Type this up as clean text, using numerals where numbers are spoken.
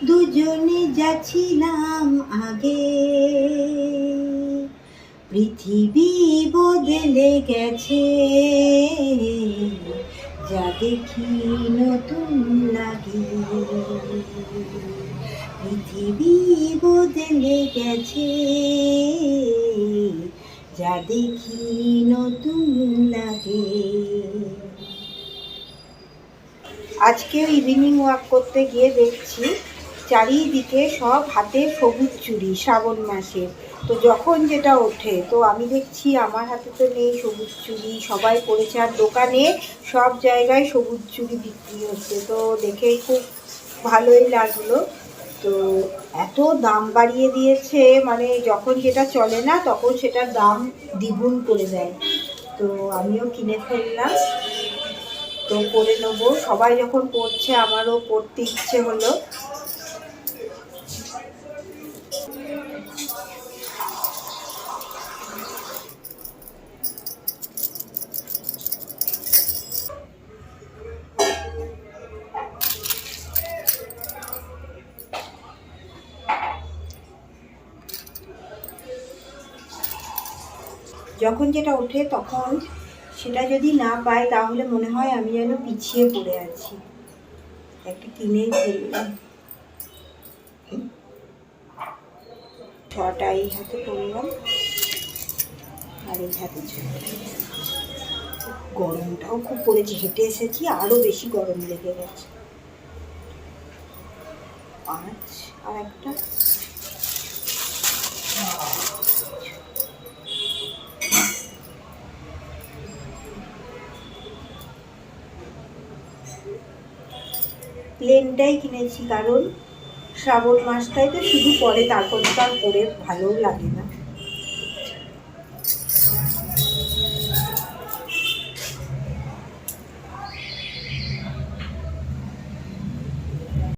দুজনে যাচ্ছিলাম আগে, পৃথিবী বদলে গেছে, যা দেখি নতুন লাগে। পৃথিবী বদলে গেছে, যা দেখি নতুন লাগে। আজকেও ইভিনিং ওয়াক করতে গিয়ে দেখছি চারিদিকে সব হাতে সবুজ চুড়ি, শ্রাবণ মাসে। তো যখন যেটা ওঠে, তো আমি দেখছি আমার হাতে তো নেই সবুজ চুড়ি, সবাই পরেছে, আর দোকানে সব জায়গায় সবুজ চুড়ি বিক্রি হচ্ছে। তো দেখেই খুব ভালোই লাগলো। তো এত দাম বাড়িয়ে দিয়েছে, মানে যখন যেটা চলে না তখন সেটার দাম দ্বিগুণ করে দেয়। তো আমিও কিনে ফেললাম, তো পরে নেবো। সবাই যখন পড়ছে আমারও পড়তে ইচ্ছে হলো। যখন যেটা ওঠে তখন সেটা যদি না পাই তাহলে মনে হয় আমি যেন পিছিয়ে পড়ে আছি। একটা কিনেই ফেললাম। ছটা এই হাতে পরলাম আর এই হাতে ছটা। গরমটাও খুব পড়েছে, হেঁটে এসেছি আরো বেশি গরম লেগে গেছে। 5 আর একটা। প্লেনটাই কিনেছি, কারণ শ্রাবণ মাসটাই তো শুধু পরে, তারপর তো আর পরে ভালোও লাগে না।